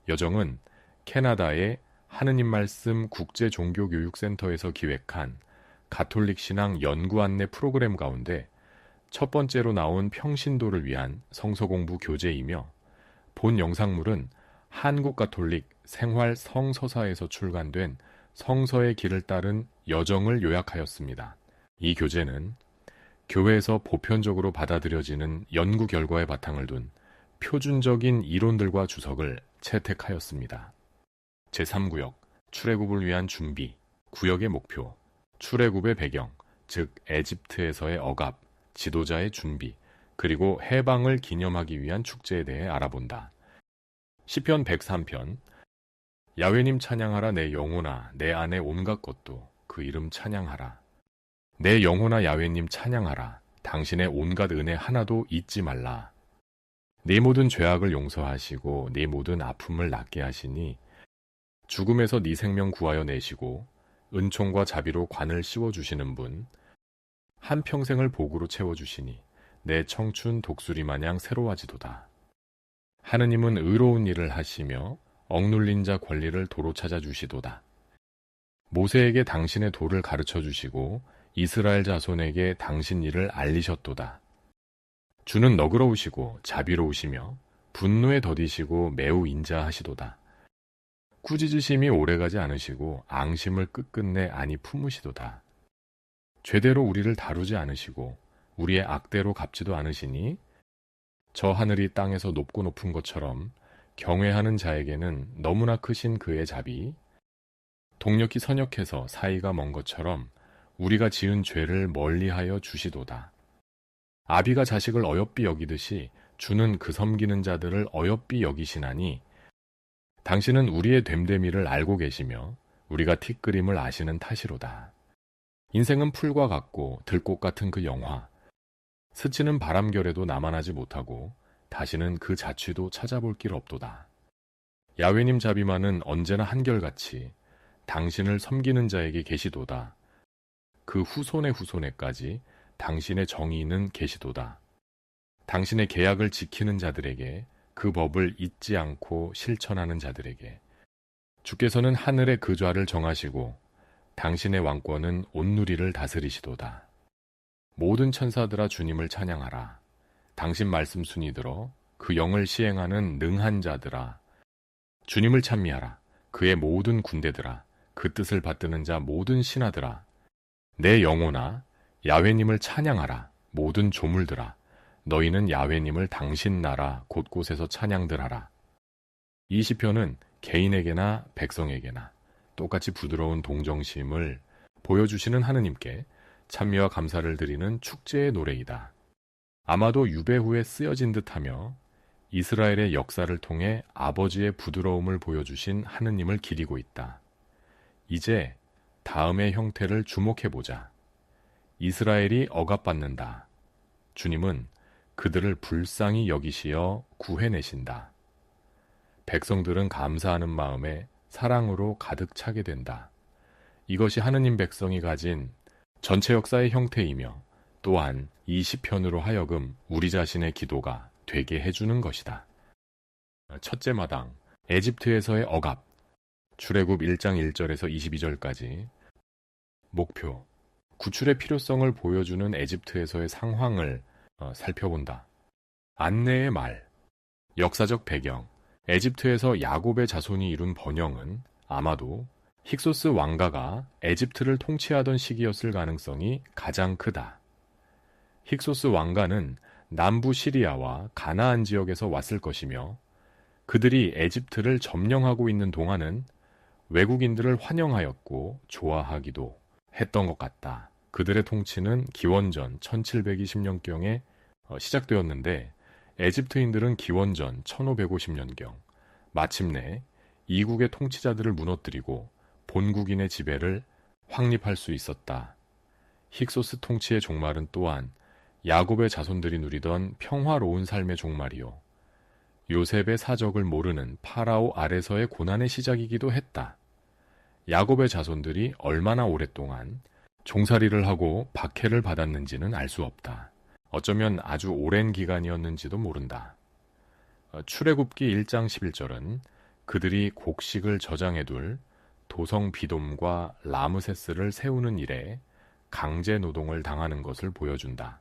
여정은 캐나다의 하느님 말씀 국제종교교육센터에서 기획한 가톨릭 신앙 연구 안내 프로그램 가운데 첫 번째로 나온 평신도를 위한 성서공부 교재이며 본 영상물은 한국 가톨릭 생활 성서사에서 출간된 성서의 길을 따른 여정을 요약하였습니다. 이 교재는 교회에서 보편적으로 받아들여지는 연구 결과에 바탕을 둔 표준적인 이론들과 주석을 채택하였습니다. 제3구역, 출애굽을 위한 준비, 구역의 목표, 출애굽의 배경, 즉 에집트에서의 억압, 지도자의 준비, 그리고 해방을 기념하기 위한 축제에 대해 알아본다. 시편 103편, 야훼님 찬양하라 내 영혼아, 내 안에 온갖 것도 그 이름 찬양하라. 내 영혼아 야훼님 찬양하라. 당신의 온갖 은혜 하나도 잊지 말라. 네 모든 죄악을 용서하시고 네 모든 아픔을 낫게 하시니 죽음에서 네 생명 구하여 내시고 은총과 자비로 관을 씌워주시는 분, 한평생을 복으로 채워주시니 내 청춘 독수리 마냥 새로워지도다. 하느님은 의로운 일을 하시며 억눌린 자 권리를 도로 찾아주시도다. 모세에게 당신의 도를 가르쳐 주시고 이스라엘 자손에게 당신 일을 알리셨도다. 주는 너그러우시고 자비로우시며 분노에 더디시고 매우 인자하시도다. 꾸짖으심이 오래가지 않으시고 앙심을 끝끝내 안이 품으시도다. 죄대로 우리를 다루지 않으시고 우리의 악대로 갚지도 않으시니 저 하늘이 땅에서 높고 높은 것처럼 경외하는 자에게는 너무나 크신 그의 자비, 동력이 선역해서 사이가 먼 것처럼 우리가 지은 죄를 멀리하여 주시도다. 아비가 자식을 어여삐 여기듯이 주는 그 섬기는 자들을 어여삐 여기시나니 당신은 우리의 됨됨이를 알고 계시며 우리가 티끌임을 아시는 탓이로다. 인생은 풀과 같고 들꽃 같은 그 영화, 스치는 바람결에도 남아나지 못하고 다시는 그 자취도 찾아볼 길 없도다. 야훼님 자비만은 언제나 한결같이 당신을 섬기는 자에게 계시도다. 그 후손의 후손에까지 당신의 정의는 계시도다. 당신의 계약을 지키는 자들에게, 그 법을 잊지 않고 실천하는 자들에게 주께서는 하늘의 그 좌를 정하시고 당신의 왕권은 온누리를 다스리시도다. 모든 천사들아 주님을 찬양하라. 당신 말씀 순이 들어 그 영을 시행하는 능한 자들아 주님을 찬미하라. 그의 모든 군대들아 그 뜻을 받드는 자 모든 신하들아 내 영혼아 야훼님을 찬양하라. 모든 조물들아 너희는 야훼님을 당신 나라 곳곳에서 찬양들 하라. 이 시편은 개인에게나 백성에게나 똑같이 부드러운 동정심을 보여주시는 하느님께 찬미와 감사를 드리는 축제의 노래이다. 아마도 유배 후에 쓰여진 듯하며 이스라엘의 역사를 통해 아버지의 부드러움을 보여주신 하느님을 기리고 있다. 이제 다음의 형태를 주목해보자. 이스라엘이 억압받는다. 주님은 그들을 불쌍히 여기시어 구해내신다. 백성들은 감사하는 마음에 사랑으로 가득 차게 된다. 이것이 하느님 백성이 가진 전체 역사의 형태이며 또한 이 시편으로 하여금 우리 자신의 기도가 되게 해주는 것이다. 첫째 마당, 에집트에서의 억압, 출애굽 1장 1절에서 22절까지. 목표, 구출의 필요성을 보여주는 에집트에서의 상황을 살펴본다. 안내의 말, 역사적 배경, 에집트에서 야곱의 자손이 이룬 번영은 아마도 힉소스 왕가가 에집트를 통치하던 시기였을 가능성이 가장 크다. 힉소스 왕가는 남부 시리아와 가나안 지역에서 왔을 것이며 그들이 에집트를 점령하고 있는 동안은 외국인들을 환영하였고 좋아하기도 했던 것 같다. 그들의 통치는 기원전 1720년경에 시작되었는데 에집트인들은 기원전 1550년경 마침내 이국의 통치자들을 무너뜨리고 본국인의 지배를 확립할 수 있었다. 힉소스 통치의 종말은 또한 야곱의 자손들이 누리던 평화로운 삶의 종말이요. 요셉의 사적을 모르는 파라오 아래서의 고난의 시작이기도 했다. 야곱의 자손들이 얼마나 오랫동안 종살이를 하고 박해를 받았는지는 알 수 없다. 어쩌면 아주 오랜 기간이었는지도 모른다. 출애굽기 1장 11절은 그들이 곡식을 저장해둘 도성 비돔과 라므세스를 세우는 일에 강제 노동을 당하는 것을 보여준다.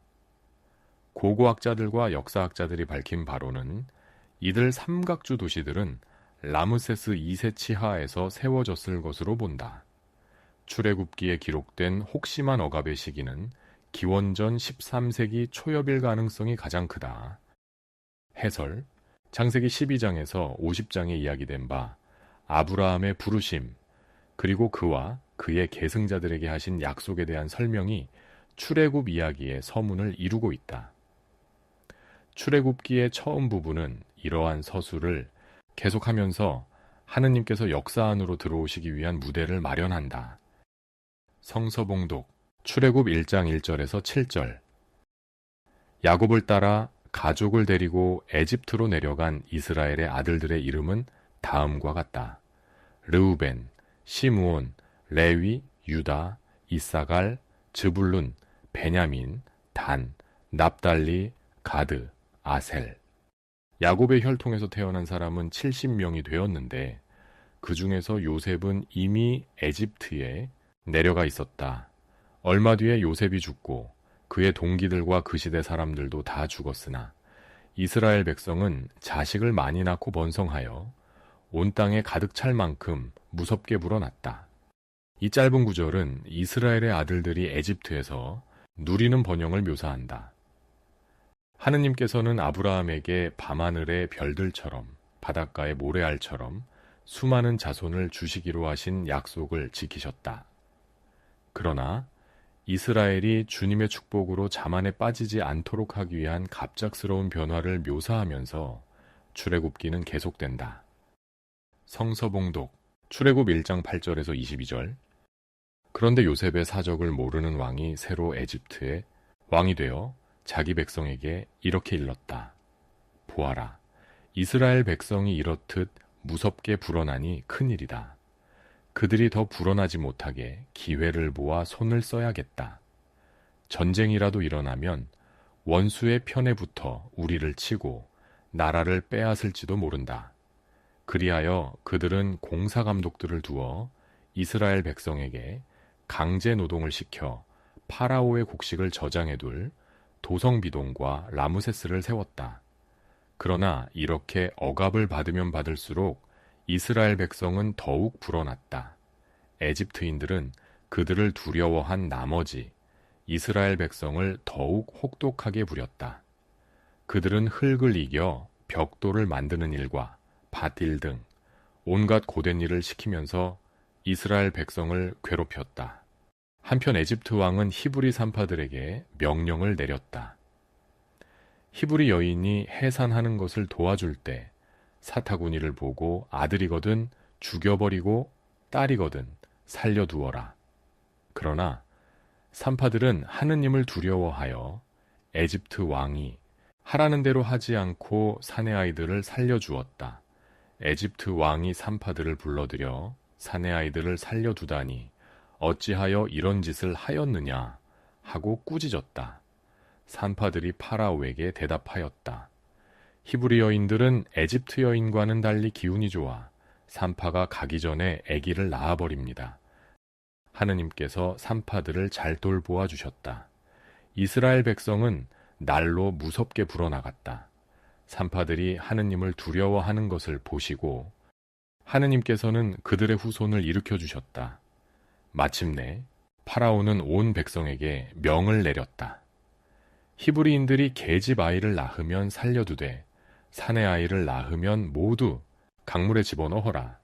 고고학자들과 역사학자들이 밝힌 바로는 이들 삼각주 도시들은 라므세스 2세 치하에서 세워졌을 것으로 본다. 출애굽기에 기록된 혹심한 억압의 시기는 기원전 13세기 초엽일 가능성이 가장 크다. 해설: 창세기 12장에서 50장에 이야기된 바 아브라함의 부르심, 그리고 그와 그의 계승자들에게 하신 약속에 대한 설명이 출애굽 이야기의 서문을 이루고 있다. 출애굽기의 처음 부분은 이러한 서술을 계속하면서 하느님께서 역사 안으로 들어오시기 위한 무대를 마련한다. 성서봉독 출애굽 1장 1절에서 7절. 야곱을 따라 가족을 데리고 에집트로 내려간 이스라엘의 아들들의 이름은 다음과 같다. 르우벤, 시므온, 레위, 유다, 이사갈, 즈불룬, 베냐민, 단, 납달리, 가드, 아셀. 야곱의 혈통에서 태어난 사람은 70명이 되었는데 그 중에서 요셉은 이미 에집트에 내려가 있었다. 얼마 뒤에 요셉이 죽고 그의 동기들과 그 시대 사람들도 다 죽었으나 이스라엘 백성은 자식을 많이 낳고 번성하여 온 땅에 가득 찰 만큼 무섭게 불어났다. 이 짧은 구절은 이스라엘의 아들들이 에집트에서 누리는 번영을 묘사한다. 하느님께서는 아브라함에게 밤하늘의 별들처럼 바닷가의 모래알처럼 수많은 자손을 주시기로 하신 약속을 지키셨다. 그러나 이스라엘이 주님의 축복으로 자만에 빠지지 않도록 하기 위한 갑작스러운 변화를 묘사하면서 출애굽기는 계속된다. 성서봉독 출애굽 1장 8절에서 22절. 그런데 요셉의 사적을 모르는 왕이 새로 에집트에 왕이 되어 자기 백성에게 이렇게 일렀다. 보아라, 이스라엘 백성이 이렇듯 무섭게 불어나니 큰일이다. 그들이 더 불어나지 못하게 기회를 모아 손을 써야겠다. 전쟁이라도 일어나면 원수의 편에 붙어 우리를 치고 나라를 빼앗을지도 모른다. 그리하여 그들은 공사감독들을 두어 이스라엘 백성에게 강제 노동을 시켜 파라오의 곡식을 저장해둘 도성비돔과 라므세스를 세웠다. 그러나 이렇게 억압을 받으면 받을수록 이스라엘 백성은 더욱 불어났다. 에집트인들은 그들을 두려워한 나머지 이스라엘 백성을 더욱 혹독하게 부렸다. 그들은 흙을 이겨 벽돌을 만드는 일과 밭일 등 온갖 고된 일을 시키면서 이스라엘 백성을 괴롭혔다. 한편 에집트 왕은 히브리 산파들에게 명령을 내렸다. 히브리 여인이 해산하는 것을 도와줄 때 사타구니를 보고 아들이거든 죽여버리고 딸이거든 살려두어라. 그러나 산파들은 하느님을 두려워하여 에집트 왕이 하라는 대로 하지 않고 사내 아이들을 살려주었다. 에집트 왕이 산파들을 불러들여 사내 아이들을 살려두다니 어찌하여 이런 짓을 하였느냐 하고 꾸짖었다. 산파들이 파라오에게 대답하였다. 히브리 여인들은 에집트 여인과는 달리 기운이 좋아 산파가 가기 전에 아기를 낳아버립니다. 하느님께서 산파들을 잘 돌보아 주셨다. 이스라엘 백성은 날로 무섭게 불어나갔다. 산파들이 하느님을 두려워하는 것을 보시고 하느님께서는 그들의 후손을 일으켜 주셨다. 마침내 파라오는 온 백성에게 명을 내렸다. 히브리인들이 계집 아이를 낳으면 살려두되 사내 아이를 낳으면 모두 강물에 집어넣어라.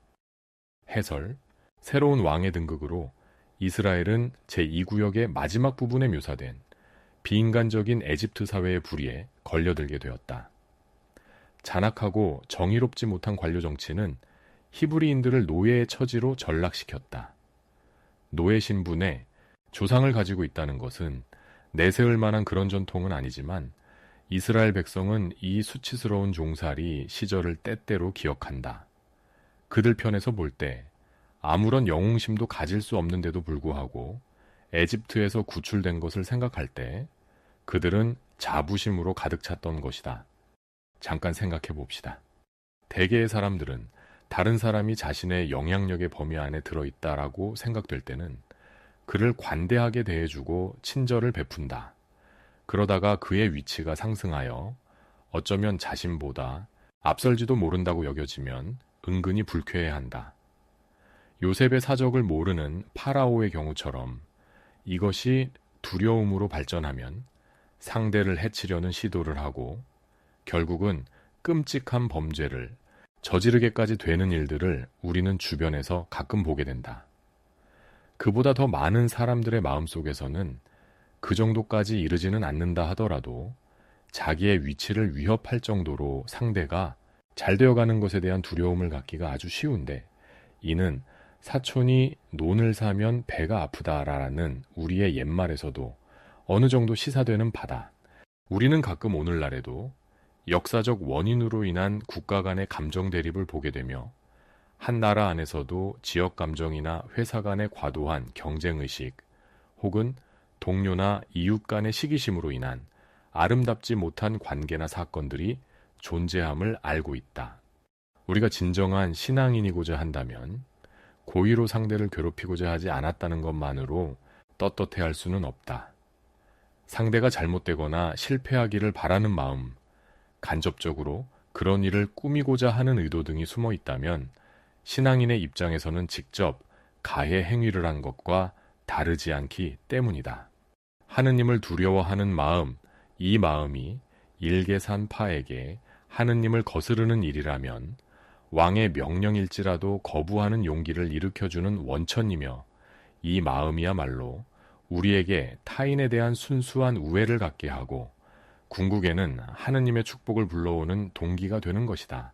해설: 새로운 왕의 등극으로 이스라엘은 제2구역의 마지막 부분에 묘사된 비인간적인 에집트 사회의 불의에 걸려들게 되었다. 잔악하고 정의롭지 못한 관료 정치는 히브리인들을 노예의 처지로 전락시켰다. 노예 신분에 조상을 가지고 있다는 것은 내세울 만한 그런 전통은 아니지만 이스라엘 백성은 이 수치스러운 종살이 시절을 때때로 기억한다. 그들 편에서 볼 때 아무런 영웅심도 가질 수 없는데도 불구하고 에집트에서 구출된 것을 생각할 때 그들은 자부심으로 가득 찼던 것이다. 잠깐 생각해 봅시다. 대개의 사람들은 다른 사람이 자신의 영향력의 범위 안에 들어있다라고 생각될 때는 그를 관대하게 대해주고 친절을 베푼다. 그러다가 그의 위치가 상승하여 어쩌면 자신보다 앞설지도 모른다고 여겨지면 은근히 불쾌해한다. 요셉의 사적을 모르는 파라오의 경우처럼 이것이 두려움으로 발전하면 상대를 해치려는 시도를 하고 결국은 끔찍한 범죄를 저지르게까지 되는 일들을 우리는 주변에서 가끔 보게 된다. 그보다 더 많은 사람들의 마음속에서는 그 정도까지 이르지는 않는다 하더라도 자기의 위치를 위협할 정도로 상대가 잘 되어가는 것에 대한 두려움을 갖기가 아주 쉬운데, 이는 사촌이 논을 사면 배가 아프다라는 우리의 옛말에서도 어느 정도 시사되는 바다. 우리는 가끔 오늘날에도 역사적 원인으로 인한 국가 간의 감정 대립을 보게 되며 한 나라 안에서도 지역 감정이나 회사 간의 과도한 경쟁의식 혹은 동료나 이웃 간의 시기심으로 인한 아름답지 못한 관계나 사건들이 존재함을 알고 있다. 우리가 진정한 신앙인이고자 한다면 고의로 상대를 괴롭히고자 하지 않았다는 것만으로 떳떳해할 수는 없다. 상대가 잘못되거나 실패하기를 바라는 마음, 간접적으로 그런 일을 꾸미고자 하는 의도 등이 숨어 있다면 신앙인의 입장에서는 직접 가해 행위를 한 것과 다르지 않기 때문이다. 하느님을 두려워하는 마음, 이 마음이 일개산파에게 하느님을 거스르는 일이라면 왕의 명령일지라도 거부하는 용기를 일으켜주는 원천이며, 이 마음이야말로 우리에게 타인에 대한 순수한 우애를 갖게 하고 궁극에는 하느님의 축복을 불러오는 동기가 되는 것이다.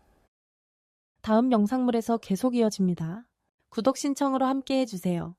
다음 영상물에서 계속 이어집니다. 구독 신청으로 함께 해주세요.